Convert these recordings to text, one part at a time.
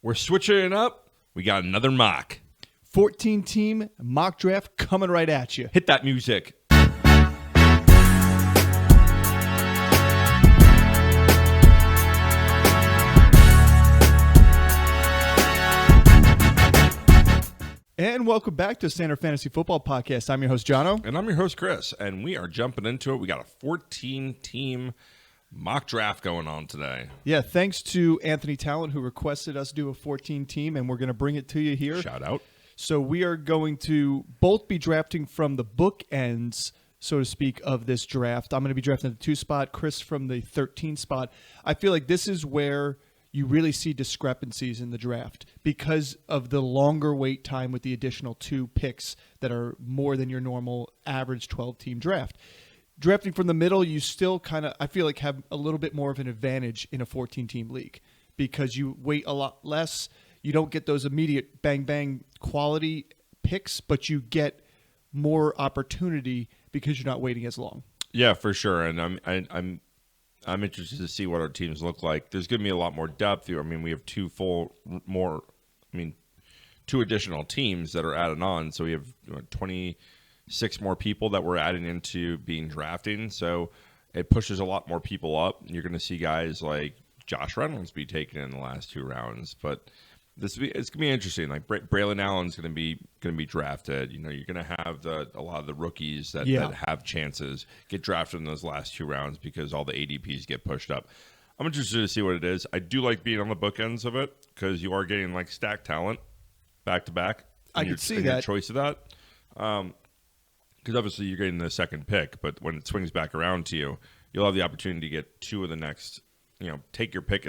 We're switching it up. We got another mock. 14-team mock draft coming right at you. Hit that music. And welcome back to Standard Fantasy Football Podcast. I'm your host, Jono. And I'm your host, Chris. And we are jumping into it. We got a 14-team mock draft going on today. Yeah, thanks to Anthony Talent, who requested us do a 14-team, and we're going to bring it to you here. Shout out. So we are going to both be drafting from the bookends, so to speak, of this draft. I'm going to be drafting the 2 spot, Chris from the 13 spot. I feel like this is where you really see discrepancies in the draft because of the longer wait time with the additional 2 picks that are more than your normal average 12-team draft. Drafting from the middle, you still kind of, I feel like, have a little bit more of an advantage in a 14-team league because you wait a lot less. You don't get those immediate bang-bang quality picks, but you get more opportunity because you're not waiting as long. Yeah, for sure. And I'm interested to see what our teams look like. There's going to be a lot more depth here. I mean, we have 2 additional teams that are added on. So we have 26 more people that we're adding into being drafting. So it pushes a lot more people up. You're going to see guys like Josh Reynolds be taken in the last 2 rounds. But it's going to be interesting. Like Braylon Allen's going to be drafted. You know, you're going to have a lot of the rookies that have chances get drafted in those last 2 rounds because all the ADPs get pushed up. I'm interested to see what it is. I do like being on the bookends of it because you are getting like stacked talent back to back. I could see that that choice of that. Because obviously you're getting the second pick, but when it swings back around to you, you'll have the opportunity to get 2 of the next. You know, take your pick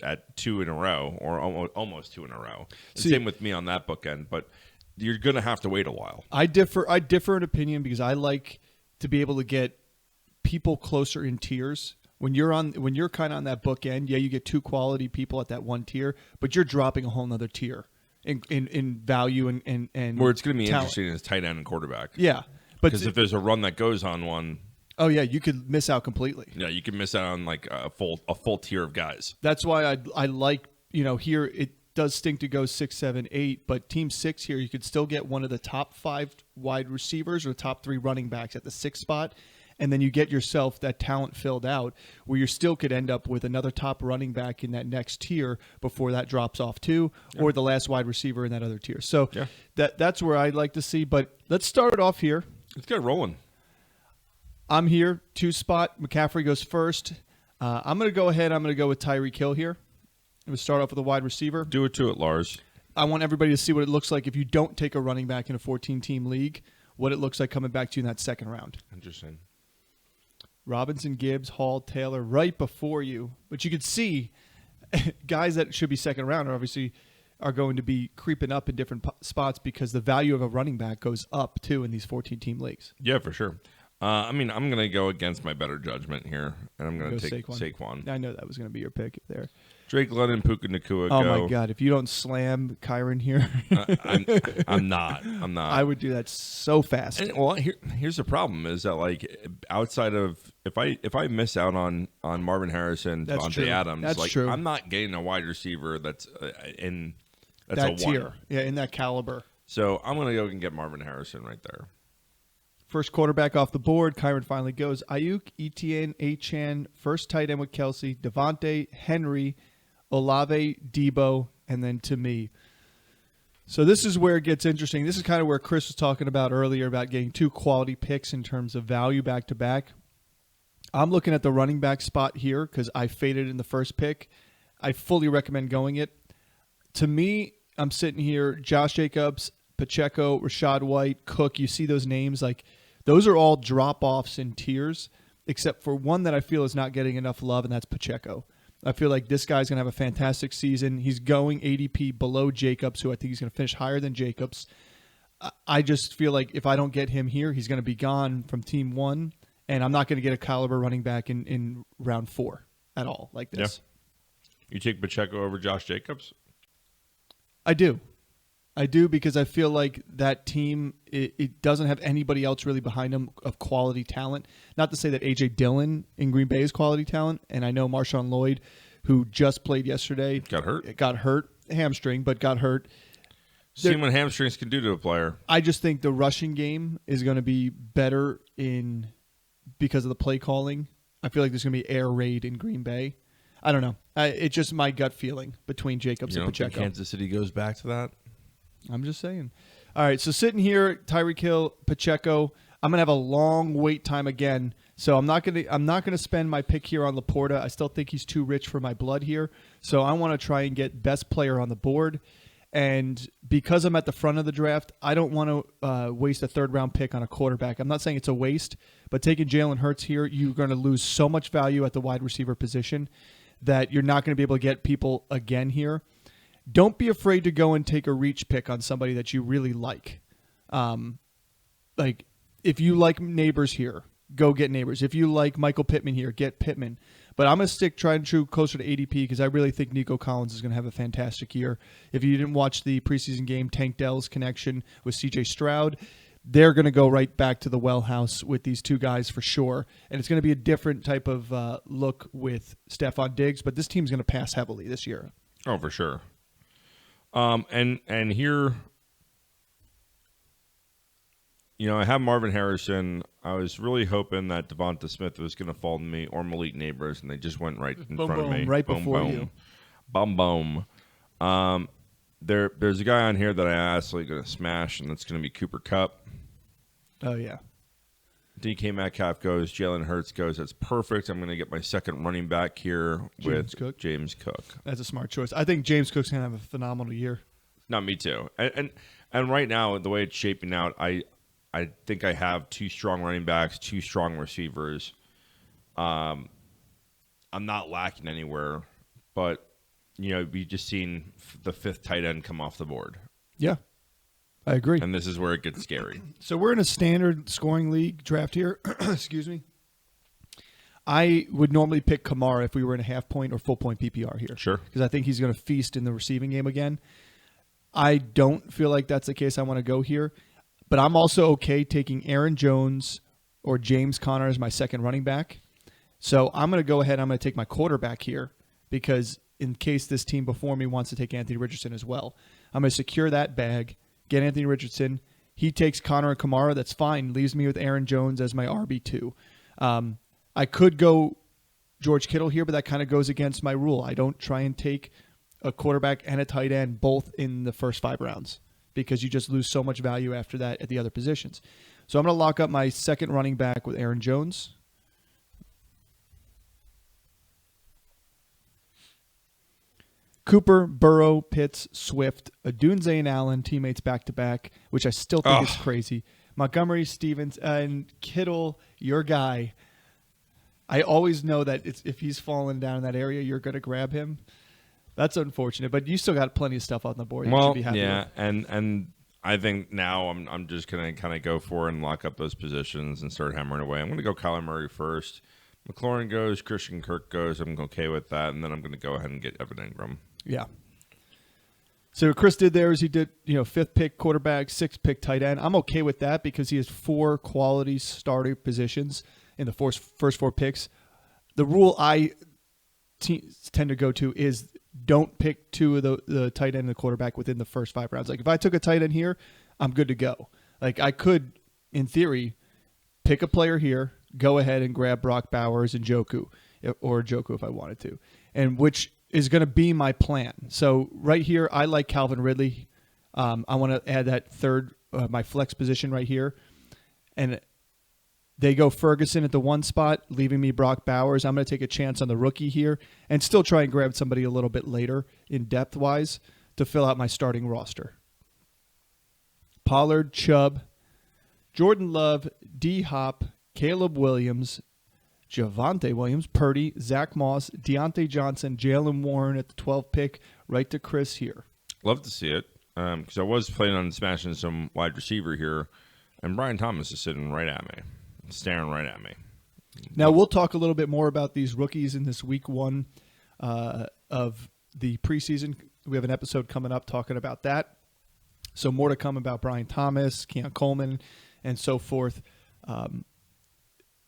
at 2 in a row or almost 2 in a row. Same with me on that bookend, but you're going to have to wait a while. I differ in opinion because I like to be able to get people closer in tiers. When you're kind of on that bookend, you get 2 quality people at that 1 tier, but you're dropping a whole nother tier in value and where it's going to be talent. interesting is tight end and quarterback. Yeah, because if there's a run that goes on one. Oh yeah, you could miss out completely. Yeah, you can miss out on like a full tier of guys. That's why I like, here it does stink to go 6, 7, 8, but team 6 here you could still get one of the top 5 wide receivers or the top 3 running backs at the 6th spot, and then you get yourself that talent filled out where you still could end up with another top running back in that next tier before that drops off too, or the last wide receiver in that other tier. So that's where I'd like to see. But let's start it off here. Let's get rolling. I'm here, 2 spot. McCaffrey goes first. I'm going to go ahead. I'm going to go with Tyreek Hill here. I'm going to start off with a wide receiver. Do it to it, Lars. I want everybody to see what it looks like if you don't take a running back in a 14-team league, what it looks like coming back to you in that second round. Interesting. Robinson, Gibbs, Hall, Taylor right before you. But you could see guys that should be second round obviously are going to be creeping up in different spots because the value of a running back goes up too in these 14-team leagues. Yeah, for sure. I'm going to go against my better judgment here, and I'm going to take Saquon. I know that was going to be your pick there. Drake London, Puka Nacua. Oh my God! If you don't slam Kyron here, I'm not. I would do that so fast. And, well, here's the problem: is that like outside of if I miss out on Marvin Harrison, Devontae Adams, that's like true. I'm not getting a wide receiver that's in that a tier, 1. in that caliber. So I'm going to go and get Marvin Harrison right there. First quarterback off the board. Kyron finally goes. Ayuk, Etienne, Achane, first tight end with Kelsey, Devontae, Henry, Olave, Debo, and then to me. So this is where it gets interesting. This is kind of where Chris was talking about earlier about getting 2 quality picks in terms of value back to back. I'm looking at the running back spot here because I faded in the first pick. I fully recommend going it. To me, I'm sitting here, Josh Jacobs, Pacheco, Rashad White, Cook. You see those names like. Those are all drop-offs in tiers, except for one that I feel is not getting enough love, and that's Pacheco. I feel like this guy's going to have a fantastic season. He's going ADP below Jacobs, who I think he's going to finish higher than Jacobs. I just feel like if I don't get him here, he's going to be gone from team 1, and I'm not going to get a caliber running back in round 4 at all like this. Yeah. You take Pacheco over Josh Jacobs? I do. Because I feel like that team, it doesn't have anybody else really behind them of quality talent. Not to say that A.J. Dillon in Green Bay is quality talent, and I know Marshawn Lloyd, who just played yesterday, got hurt. hamstring, but got hurt. Seeing what hamstrings can do to a player. I just think the rushing game is going to be better because of the play calling. I feel like there's going to be air raid in Green Bay. I don't know. It's just my gut feeling between Jacobs and Pacheco. Think Kansas City goes back to that? I'm just saying. All right, so sitting here, Tyreek Hill, Pacheco. I'm gonna have a long wait time again, so I'm not gonna spend my pick here on Laporta. I still think he's too rich for my blood here, so I want to try and get best player on the board. And because I'm at the front of the draft, I don't want to waste a third-round pick on a quarterback. I'm not saying it's a waste, but taking Jalen Hurts here, you're going to lose so much value at the wide receiver position that you're not going to be able to get people again here. Don't be afraid to go and take a reach pick on somebody that you really like. Like, if you like Neighbors here, go get Neighbors. If you like Michael Pittman here, get Pittman. But I'm going to stick try and true closer to ADP because I really think Nico Collins is going to have a fantastic year. If you didn't watch the preseason game, Tank Dell's connection with CJ Stroud, they're going to go right back to the well house with these two guys for sure. And it's going to be a different type of look with Stephon Diggs, but this team's going to pass heavily this year. Oh, for sure. And here, I have Marvin Harrison. I was really hoping that Devonta Smith was going to fall to me or Malik Neighbors, and they just went right in front of me. Right boom, before boom. you. Boom, boom. There's a guy on here that I absolutely going to smash, and that's going to be Cooper Kupp. Oh, yeah. DK Metcalf goes. Jalen Hurts goes. That's perfect. I'm going to get my second running back here with James Cook. That's a smart choice. I think James Cook's going to have a phenomenal year. Not me too. And right now, the way it's shaping out, I think I have two strong running backs, two strong receivers. I'm not lacking anywhere, but we just seen the fifth tight end come off the board. Yeah, I agree. And this is where it gets scary. So we're in a standard scoring league draft here. Excuse me. I would normally pick Kamara if we were in a half-point or full-point PPR here. Sure. Because I think he's going to feast in the receiving game again. I don't feel like that's the case I want to go here. But I'm also okay taking Aaron Jones or James Conner as my second running back. So I'm going to go ahead. I'm going to take my quarterback here because in case this team before me wants to take Anthony Richardson as well, I'm going to secure that bag, get Anthony Richardson. He takes Conner and Kamara. That's fine. Leaves me with Aaron Jones as my RB2. I could go George Kittle here, but that kind of goes against my rule. I don't try and take a quarterback and a tight end both in the first 5 rounds, because you just lose so much value after that at the other positions. So I'm going to lock up my second running back with Aaron Jones. Cooper, Burrow, Pitts, Swift, Odunze and Allen, teammates back-to-back, which I still think is crazy. Montgomery, Stevens, and Kittle, your guy. I always know that if he's falling down in that area, you're going to grab him. That's unfortunate, but you still got plenty of stuff on the board. Well, you should be happy with. and I think now I'm just going to kind of go for it and lock up those positions and start hammering away. I'm going to go Kyler Murray first. McLaurin goes, Christian Kirk goes. I'm okay with that, and then I'm going to go ahead and get Evan Ingram. Yeah. So what Chris did there is he did 5th pick quarterback, 6th pick tight end. I'm okay with that because he has 4 quality starter positions in the first 4 picks. The rule I tend to go to is don't pick 2 of the tight end and the quarterback within the first 5 rounds. Like if I took a tight end here, I'm good to go. Like I could, in theory, pick a player here, go ahead and grab Brock Bowers and Joku, or Joku if I wanted to, and which is going to be my plan. So right here, I like Calvin Ridley. I want to add that third, my flex position right here, and they go Ferguson at the 1 spot, leaving me Brock Bowers. I'm going to take a chance on the rookie here and still try and grab somebody a little bit later in depth-wise to fill out my starting roster. Pollard, Chubb, Jordan Love, D-Hop, Caleb Williams, Javonte Williams, Purdy, Zach Moss, Deontay Johnson, Jalen Warren at the 12th pick, right to Chris here. Love to see it because I was planning on smashing some wide receiver here, and Brian Thomas is sitting right at me. Staring right at me. Now, we'll talk a little bit more about these rookies in this week 1 of the preseason. We have an episode coming up talking about that. So more to come about Brian Thomas, Keon Coleman, and so forth.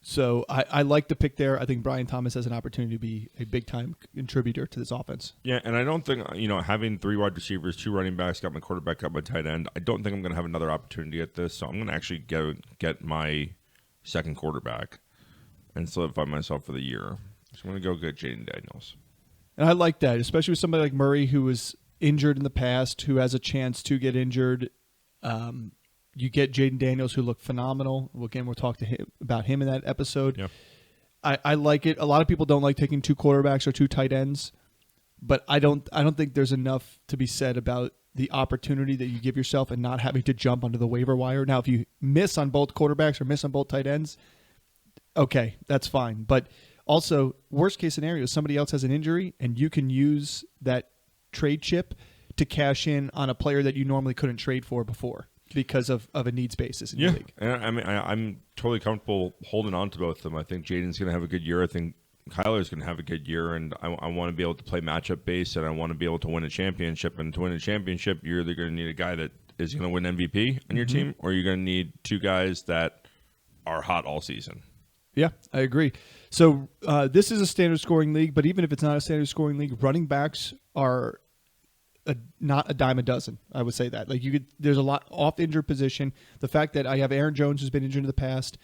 So I like the pick there. I think Brian Thomas has an opportunity to be a big-time contributor to this offense. Yeah, and I don't think, having 3 wide receivers, 2 running backs, got my quarterback, got my tight end, I don't think I'm going to have another opportunity at this, so I'm going to actually get my second quarterback and solidify myself for the year. So I'm going to go get Jaden Daniels. And I like that, especially with somebody like Murray who was injured in the past, who has a chance to get injured. You get Jaden Daniels, who looked phenomenal. Again, we'll talk to him about him in that episode. Yep. I like it. A lot of people don't like taking 2 quarterbacks or 2 tight ends, but I don't think there's enough to be said about the opportunity that you give yourself and not having to jump onto the waiver wire. Now, if you miss on both quarterbacks or miss on both tight ends, okay, that's fine. But also, worst case scenario, somebody else has an injury and you can use that trade chip to cash in on a player that you normally couldn't trade for before because of a needs basis in your league. And I mean, I'm totally comfortable holding on to both of them. I think Jaden's going to have a good year. I think Kyler's going to have a good year, and I want to be able to play matchup based, and I want to be able to win a championship. And to win a championship, you're either going to need a guy that is going to win MVP on your team, or you're going to need 2 guys that are hot all season. Yeah, I agree. So this is a standard scoring league, but even if it's not a standard scoring league, running backs are not a dime a dozen. I would say that. There's a lot off injured position. The fact that I have Aaron Jones who's been injured in the past,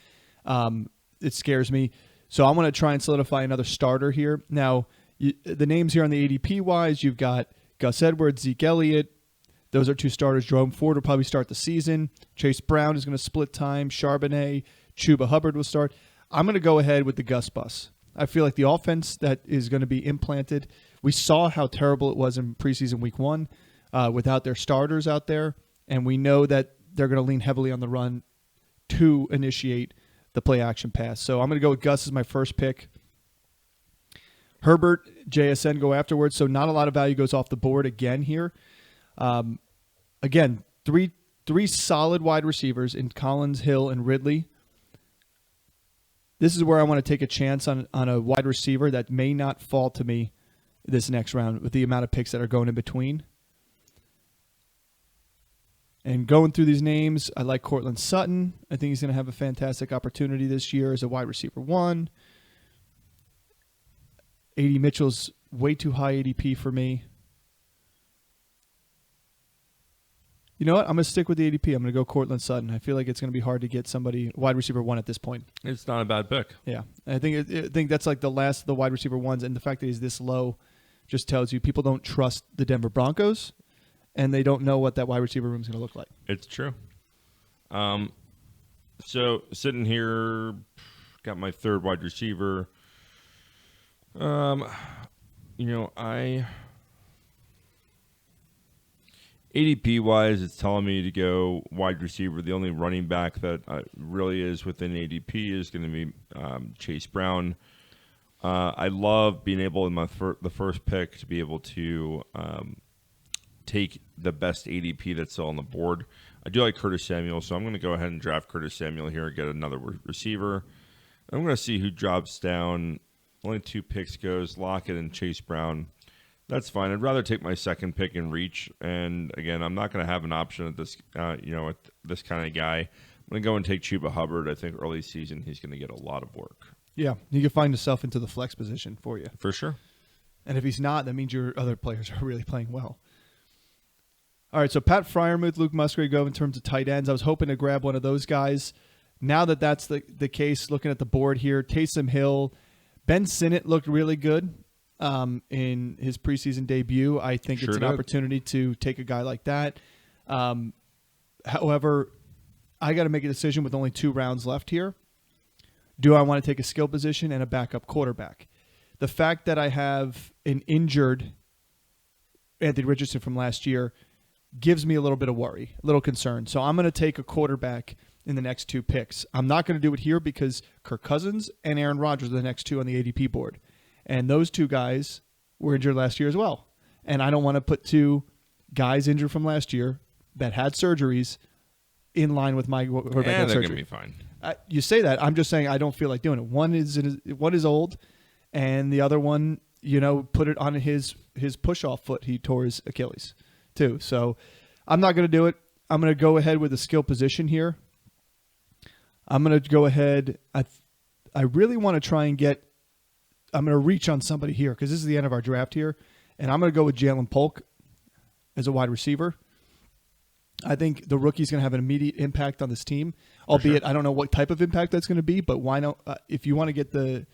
it scares me. So I'm going to try and solidify another starter here. Now, the names here on the ADP wise, you've got Gus Edwards, Zeke Elliott. Those are 2 starters. Jerome Ford will probably start the season. Chase Brown is going to split time. Charbonnet, Chuba Hubbard will start. I'm going to go ahead with the Gus bus. I feel like the offense that is going to be implanted, we saw how terrible it was in preseason week 1 without their starters out there, and we know that they're going to lean heavily on the run to initiate the play action pass. So I'm going to go with Gus as my first pick. Herbert, JSN go afterwards, so not a lot of value goes off the board again here. Again, three solid wide receivers in Collins, Hill, and Ridley. This is where I want to take a chance on a wide receiver that may not fall to me this next round with the amount of picks that are going in between. And going through these names, I like Cortland Sutton. I think he's going to have a fantastic opportunity this year as a wide receiver 1. A.D. Mitchell's way too high ADP for me. You know what? I'm going to stick with the ADP. I'm going to go Cortland Sutton. I feel like it's going to be hard to get somebody wide receiver 1 at this point. It's not a bad pick. Yeah. I think that's like the last of the wide receiver 1s, and the fact that he's this low just tells you people don't trust the Denver Broncos, and they don't know what that wide receiver room is going to look like. It's true. So sitting here, got my 3rd wide receiver. ADP-wise, it's telling me to go wide receiver. The only running back that really is within ADP is going to be Chase Brown. I love being able in the first pick to be able to take the best ADP that's still on the board. I do like Curtis Samuel, so I'm going to go ahead and draft Curtis Samuel here and get another receiver. I'm going to see who drops down. Only 2 picks goes, Lockett and Chase Brown. That's fine. I'd rather take my second pick and reach. And again, I'm not going to have an option at this, at this kind of guy. I'm going to go and take Chuba Hubbard. I think early season he's going to get a lot of work. Yeah, you can find yourself into the flex position for you. For sure. And if he's not, that means your other players are really playing well. All right, so Pat Freiermuth, Luke Musgrave go in terms of tight ends. I was hoping to grab one of those guys. Now that that's the case, looking at the board here, Taysom Hill, Ben Sinnott looked really good in his preseason debut. I think it's an opportunity to take a guy like that. However, I got to make a decision with only 2 rounds left here. Do I want to take a skill position and a backup quarterback? The fact that I have an injured Anthony Richardson from last year gives me a little bit of worry, a little concern. So I'm going to take a quarterback in the next 2 picks. I'm not going to do it here because Kirk Cousins and Aaron Rodgers are the next 2 on the ADP board. And those 2 guys were injured last year as well. And I don't want to put 2 guys injured from last year that had surgeries in line with my quarterback they're surgery. going to be fine. You say that. I'm just saying I don't feel like doing it. One is old, and the other one, put it on his push-off foot. He tore his Achilles, too. So I'm not going to do it. I'm going to go ahead with a skill position here. I'm going to go ahead. I really want to try and get. I'm going to reach on somebody here because this is the end of our draft here, and I'm going to go with Jalen Polk as a wide receiver. I think the rookie's going to have an immediate impact on this team, albeit I don't know what type of impact that's going to be, but why not? If you want to get the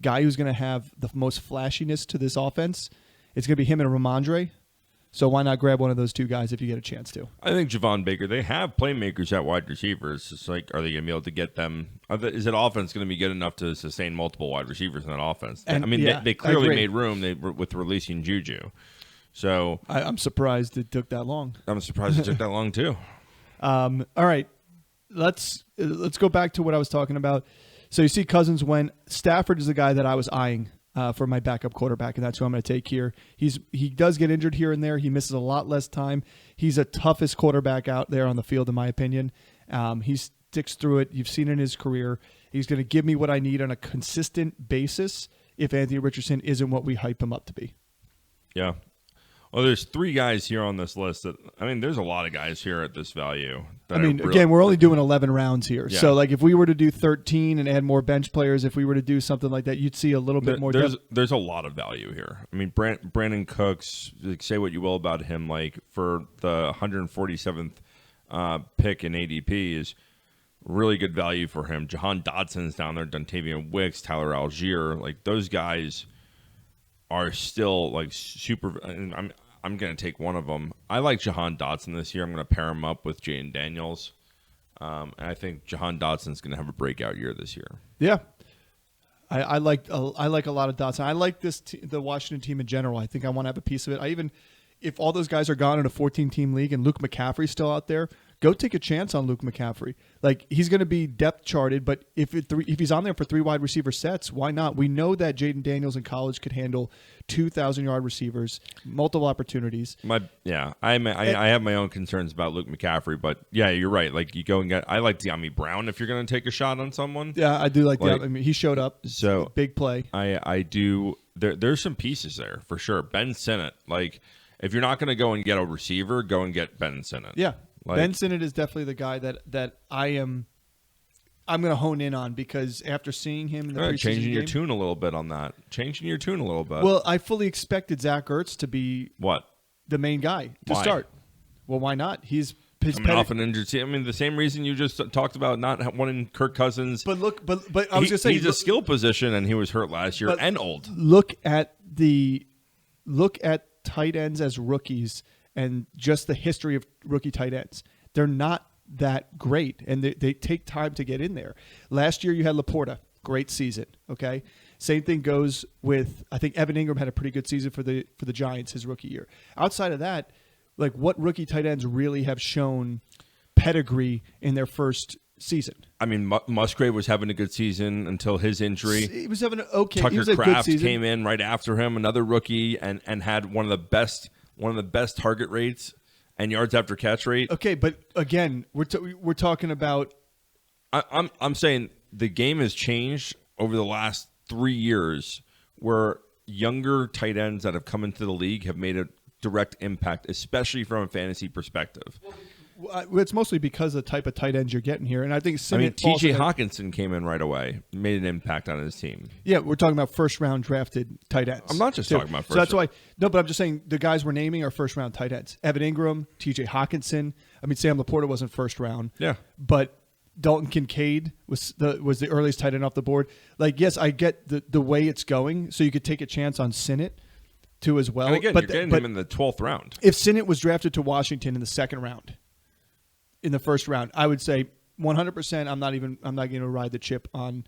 guy who's going to have the most flashiness to this offense, it's going to be him and Ramondre. So why not grab one of those two guys if you get a chance to? I think Javon Baker, they have playmakers at wide receivers. It's like, are they going to be able to get them? Is that offense going to be good enough to sustain multiple wide receivers in that offense? And, I mean, yeah, they clearly made room with releasing Juju. So I'm surprised it took that long. I'm surprised it took that long too. All right, let's go back to what I was talking about. So you see Cousins when Stafford is the guy that I was eyeing for my backup quarterback, and that's who I'm going to take here. He does get injured here and there. He misses a lot less time. He's the toughest quarterback out there on the field, in my opinion. He sticks through it. You've seen it in his career. He's going to give me what I need on a consistent basis if Anthony Richardson isn't what we hype him up to be. Yeah. Well, there's 3 guys here on this list that, I mean, there's a lot of guys here at this value. I mean, again, we're only doing 11 rounds here. Yeah. So, like, if we were to do 13 and add more bench players, if we were to do something like that, you'd see a little bit more depth. There's a lot of value here. I mean, Brandon Cooks, like, say what you will about him, like, for the 147th pick in ADP is really good value for him. Jahan Dodson's down there, Dontavian Wicks, Tyler Algier. Like, those guys are still, like, super. And I'm going to take one of them. I like Jahan Dotson this year. I'm going to pair him up with Jaden Daniels. And I think Jahan Dotson's going to have a breakout year this year. Yeah. I like a lot of Dotson. I like the Washington team in general. I think I want to have a piece of it. If all those guys are gone in a 14-team league and Luke McCaffrey's still out there, go take a chance on Luke McCaffrey. Like, he's going to be depth charted, but if he's on there for 3 wide receiver sets, why not? We know that Jaden Daniels in college could handle 2,000-yard receivers, multiple opportunities. I have my own concerns about Luke McCaffrey, but yeah, you're right. Like, you go and I like De'Ami Brown if you're going to take a shot on someone. Yeah, I do like that. I mean, he showed up. So big play. I do. There's some pieces there for sure. Ben Sinnott, like, if you're not going to go and get a receiver, go and get Ben Sinnott. Yeah. Ben Sinnott is definitely the guy that I'm going to hone in on because after seeing him in the preseason changing your game, tune a little bit on that. Changing your tune a little bit. Well, I fully expected Zach Ertz to be the main guy to start. Well, why not? He's coming off an injured team. I mean, the same reason you just talked about not wanting Kirk Cousins. But look, but I was going to say he's a skill position, and he was hurt last year and old. Look at tight ends as rookies and just the history of rookie tight ends. They're not that great, and they take time to get in there. Last year you had Laporta, great season. Okay, same thing goes with, I think Evan Ingram had a pretty good season for the Giants his rookie year. Outside of that, like, what rookie tight ends really have shown pedigree in their first season? I mean, Musgrave was having a good season until his injury. He was having okay. Tucker he was a Kraft good season. came in right after him, another rookie, and had one of the best target rates and yards after catch rate. Okay, but again, we're talking about. I'm saying the game has changed over the last 3 years, where younger tight ends that have come into the league have made a direct impact, especially from a fantasy perspective. Well, it's mostly because of the type of tight ends you're getting here, and I think T.J. Hawkinson came in right away, made an impact on his team. Yeah, we're talking about first-round drafted tight ends. I'm not just talking about first. So that's why. No, but I'm just saying the guys we're naming are first-round tight ends. Evan Ingram, T.J. Hawkinson. I mean, Sam Laporta wasn't first round. Yeah, but Dalton Kincaid was the earliest tight end off the board. Like, yes, I get the way it's going, so you could take a chance on Sinnott too as well. And again, you're getting him in the 12th round. If Sinnott was drafted to Washington in the second round, in the first round, I would say 100%. I'm not going to ride the chip on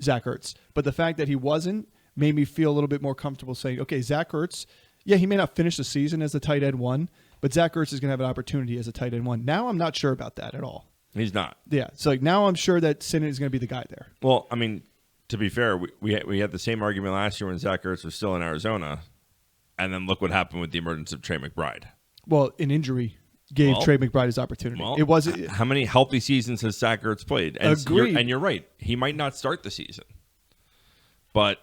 Zach Ertz. But the fact that he wasn't made me feel a little bit more comfortable saying, okay, Zach Ertz, yeah, he may not finish the season as the tight end 1, but Zach Ertz is going to have an opportunity as a tight end 1. Now I'm not sure about that at all. He's not. Yeah, so now I'm sure that Sinnott is going to be the guy there. Well, I mean, to be fair, we had the same argument last year when Zach Ertz was still in Arizona, and then look what happened with the emergence of Trey McBride. Well, an injury gave Trey McBride his opportunity. Well, it was how many healthy seasons has Zach Ertz played? And Agreed. You're right. He might not start the season, but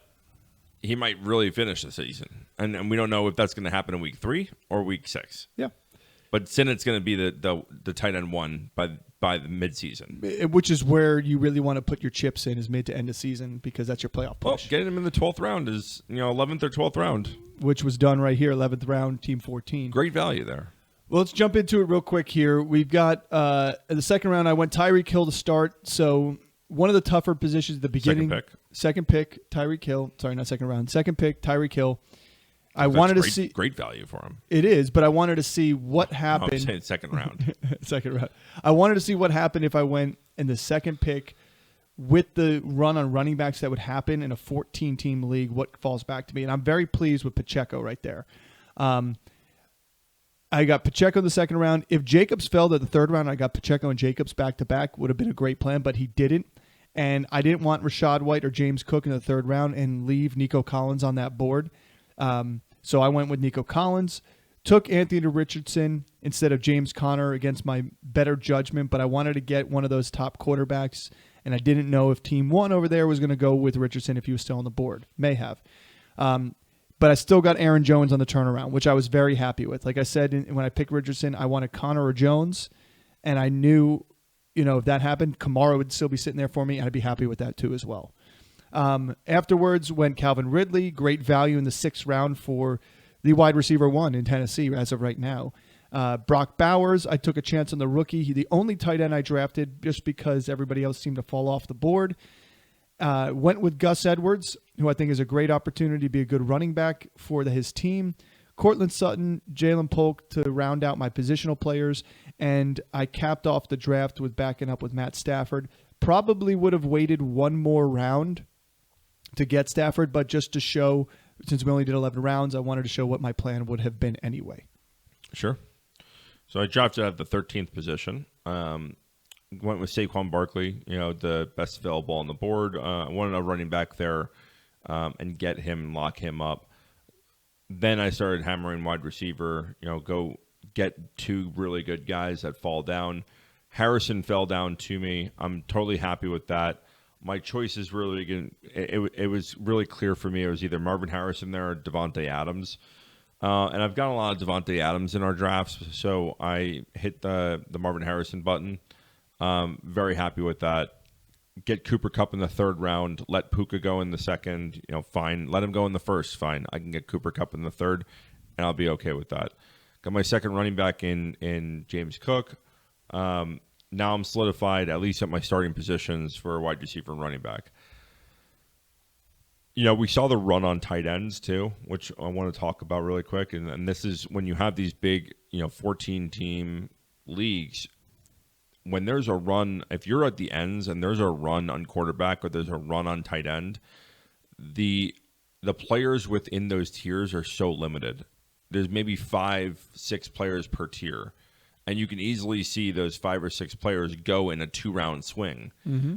he might really finish the season. And we don't know if that's going to happen in week 3 or week 6. Yeah. But Sinnott's going to be the tight end 1 by by the midseason. Which is where you really want to put your chips in, is mid to end of season, because that's your playoff Well, push. getting him in the 12th round is 11th or 12th round. Which was done right here, 11th round, team 14. Great value there. Well, let's jump into it real quick here. We've got in the second round, I went Tyreek Hill to start. So one of the tougher positions at the beginning. Second pick, Tyreek Hill. Sorry, not second round. Second pick, Tyreek Hill. I wanted to see great value for him. It is, but I wanted to see what happened. I'm saying second round. Second round. I wanted to see what happened if I went in the second pick with the run on running backs that would happen in a 14-team league. What falls back to me, and I'm very pleased with Pacheco right there. I got Pacheco in the second round. If Jacobs fell to the third round, I got Pacheco and Jacobs back to back. Would have been a great plan, but he didn't. And I didn't want Rashad White or James Cook in the third round and leave Nico Collins on that board. So I went with Nico Collins, took Anthony Richardson instead of James Conner against my better judgment, but I wanted to get one of those top quarterbacks, and I didn't know if Team 1 over there was going to go with Richardson if he was still on the board. May have. But I still got Aaron Jones on the turnaround, which I was very happy with. Like I said, when I picked Richardson, I wanted Conner or Jones, and I knew, if that happened, Kamara would still be sitting there for me, and I'd be happy with that too as well. Afterwards went Calvin Ridley, great value in the 6th round for the wide receiver 1 in Tennessee as of right now. Brock Bowers, I took a chance on the rookie. The only tight end I drafted just because everybody else seemed to fall off the board. Went with Gus Edwards, who I think is a great opportunity to be a good running back for his team. Cortland Sutton, Jalen Polk to round out my positional players. And I capped off the draft with backing up with Matt Stafford. Probably would have waited one more round to get Stafford, but just to show, since we only did 11 rounds, I wanted to show what my plan would have been anyway. Sure. So I drafted at the 13th position. Went with Saquon Barkley, the best available on the board. I wanted a running back there and get him and lock him up. Then I started hammering wide receiver, go get 2 really good guys that fall down. Harrison fell down to me. I'm totally happy with that. My choice is really it was really clear for me. It was either Marvin Harrison there or Devontae Adams. And I've got a lot of Devontae Adams in our drafts, so I hit the Marvin Harrison button. Very happy with that. Get Cooper Kupp in the 3rd round. Let Puka go in the 2nd. Fine. Let him go in the 1st. Fine. I can get Cooper Kupp in the 3rd, and I'll be okay with that. Got my 2nd running back in James Cook. Now I'm solidified at least at my starting positions for wide receiver and running back. We saw the run on tight ends too, which I want to talk about really quick. And this is when you have these big, 14-team leagues. When there's a run, if you're at the ends and there's a run on quarterback or there's a run on tight end, the players within those tiers are so limited. There's maybe 5-6 players per tier. And you can easily see those 5 or 6 players go in a 2-round swing,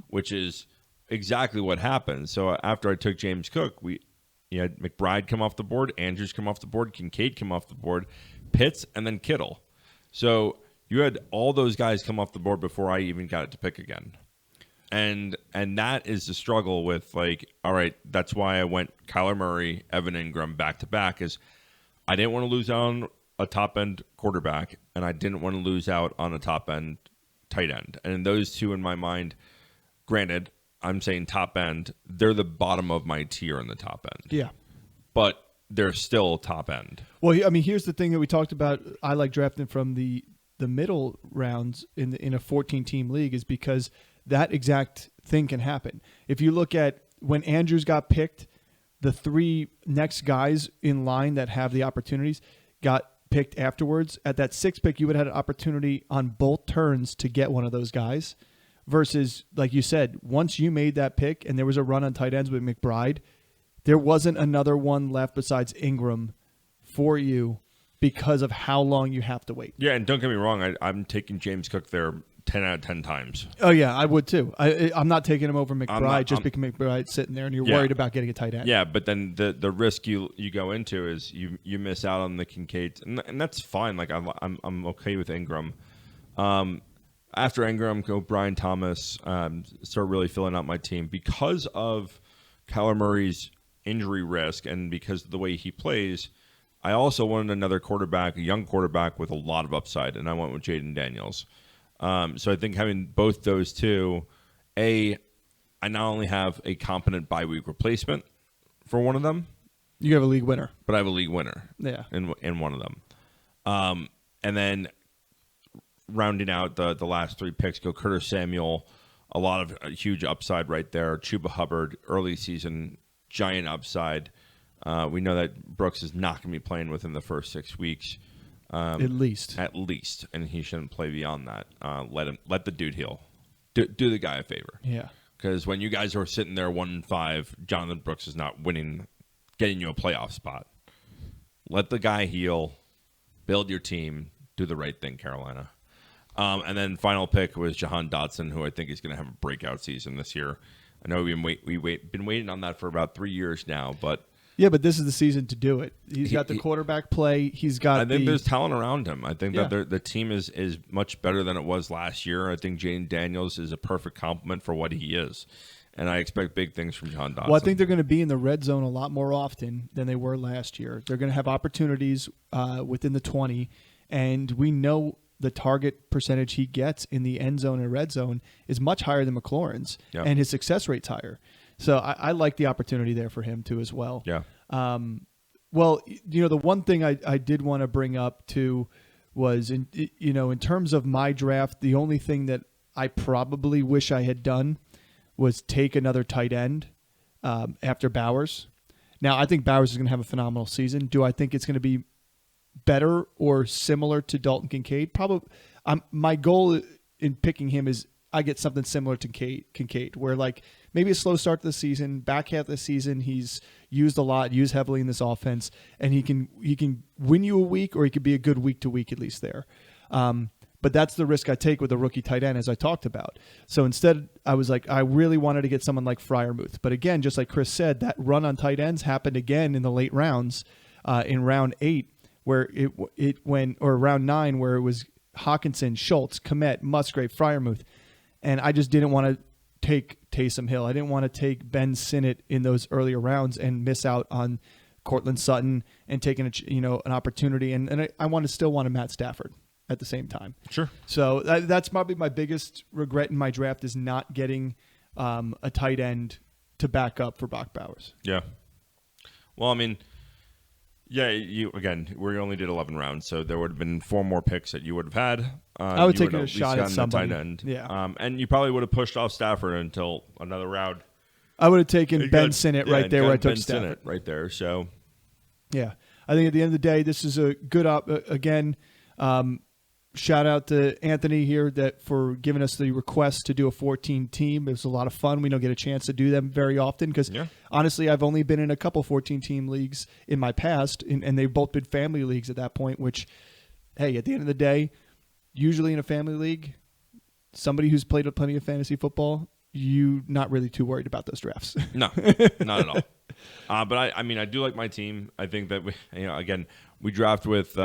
which is exactly what happened. So after I took James Cook, you had McBride come off the board, Andrews come off the board, Kincaid come off the board, Pitts, and then Kittle. So you had all those guys come off the board before I even got it to pick again. And that is the struggle with, all right, that's why I went Kyler Murray, Evan Ingram back-to-back, is I didn't want to lose out on a top-end quarterback, and I didn't want to lose out on a top-end tight end. And those two, in my mind, granted, I'm saying top-end, they're the bottom of my tier in the top end. Yeah. But they're still top-end. Well, here's the thing that we talked about. I like drafting from the middle rounds in a 14-team league is because that exact thing can happen. If you look at when Andrews got picked, the 3 next guys in line that have the opportunities got picked afterwards. At that 6th pick, you would have had an opportunity on both turns to get one of those guys versus, like you said, once you made that pick and there was a run on tight ends with McBride, there wasn't another one left besides Ingram for you because of how long you have to wait. Yeah, and don't get me wrong, I'm taking James Cook there 10 out of 10 times. Oh, yeah, I would too. I'm not taking him over McBride because McBride's sitting there and you're worried about getting a tight end. Yeah, but then the risk you go into is you miss out on the Kincaid, and that's fine. I'm okay with Ingram. After Ingram, go Brian Thomas. Start really filling out my team because of Kyler Murray's injury risk and because of the way he plays. I also wanted another quarterback, a young quarterback with a lot of upside, and I went with Jaden Daniels. So I think having both those two, I not only have a competent bye week replacement for one of them, You have a league winner. but I have a league winner Yeah. in one of them. And then rounding out the last 3 picks, go Curtis Samuel, a lot of huge upside right there. Chuba Hubbard, early season, giant upside. We know that Brooks is not going to be playing within the first 6 weeks. At least. And he shouldn't play beyond that. Let the dude heal. Do the guy a favor. Yeah. Because when you guys are sitting there 1-5, Jonathan Brooks is not getting you a playoff spot. Let the guy heal. Build your team. Do the right thing, Carolina. And then final pick was Jahan Dotson, who I think is going to have a breakout season this year. I know we've been waiting on that for about 3 years now, but Yeah, but this is the season to do it. He's got the quarterback play. He's got. I think there's talent around him. I think that the team is much better than it was last year. I think Jaden Daniels is a perfect complement for what he is, and I expect big things from Jahan Dotson. Well, I think they're going to be in the red zone a lot more often than they were last year. They're going to have opportunities within the 20, and we know the target percentage he gets in the end zone and red zone is much higher than McLaurin's, and his success rate's higher. So I like the opportunity there for him too as well. Yeah. Well, the one thing I did want to bring up too was in terms of my draft, the only thing that I probably wish I had done was take another tight end after Bowers. Now I think Bowers is going to have a phenomenal season. Do I think it's going to be better or similar to Dalton Kincaid? Probably. My goal in picking him is I get something similar to Kincaid, where like maybe a slow start to the season, back half of the season, he's used heavily in this offense, and he can win you a week, or he could be a good week to week at least there. But that's the risk I take with a rookie tight end, as I talked about. So instead, I was like, I really wanted to get someone like Freiermuth. But again, just like Chris said, that run on tight ends happened again in the late rounds, in round 8, where it went, or round 9, where it was Hawkinson, Schultz, Kmet, Musgrave, Freiermuth. And I just didn't want to take Taysom Hill. I didn't want to take Ben Sinnott in those earlier rounds and miss out on Cortland Sutton and taking an opportunity. And I still wanted Matt Stafford at the same time. Sure. So that's probably my biggest regret in my draft, is not getting a tight end to back up for Brock Bowers. Yeah. Well, I mean, yeah, we only did 11 rounds, so there would have been 4 more picks that you would have had. I would take a shot at somebody. Tight end. Yeah. And you probably would have pushed off Stafford until another round. I would have taken Ben Sinnott right there where I took Stafford. Sinnott right there. So, yeah, I think at the end of the day, this is a good again. Shout out to Anthony here for giving us the request to do a 14 team. It was a lot of fun. We don't get a chance to do them very often because honestly, I've only been in a couple 14 team leagues in my past, and they've both been family leagues at that point, which, hey, at the end of the day, usually in a family league, somebody who's played plenty of fantasy football, you're not really too worried about those drafts. No, not at all. But I mean, I do like my team. I think that we draft with.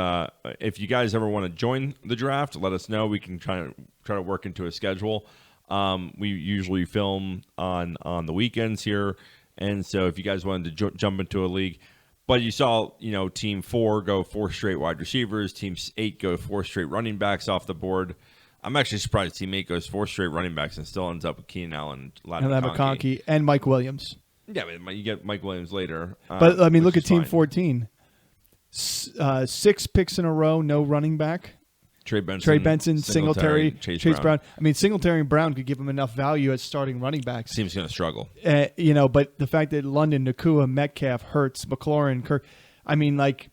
If you guys ever want to join the draft, let us know. We can try to work into a schedule. We usually film on the weekends here, and so if you guys wanted to jump into a league, but you saw Team 4 go 4 straight wide receivers, Team 8 go 4 straight running backs off the board. I'm actually surprised Team 8 goes 4 straight running backs and still ends up with Keenan Allen, Ladd McConkey, and Mike Williams. Yeah, but you get Mike Williams later. But I mean, look at Team 14. 6 picks in a row, no running back. Trey Benson, Singletary, Chase Brown. I mean, Singletary and Brown could give him enough value as starting running backs. Team's going to struggle. But the fact that London, Nakua, Metcalf, Hurts, McLaurin, Kirk, I mean, like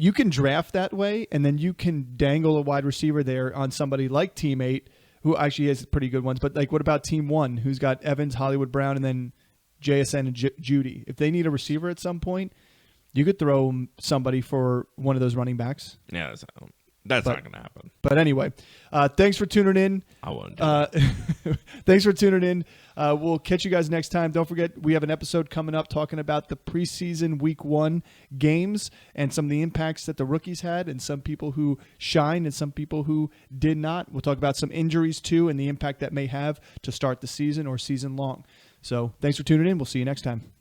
you can draft that way, and then you can dangle a wide receiver there on somebody like Team 8, who actually has pretty good ones. But like, what about Team 1, who's got Evans, Hollywood Brown, and then JSN and Judy? If they need a receiver at some point, you could throw somebody for one of those running backs. Yeah, that's not going to happen. But anyway, thanks for tuning in. I won't. Thanks for tuning in. We'll catch you guys next time. Don't forget, we have an episode coming up talking about the preseason Week 1 games and some of the impacts that the rookies had, and some people who shined and some people who did not. We'll talk about some injuries too and the impact that may have to start the season or season long. So thanks for tuning in. We'll see you next time.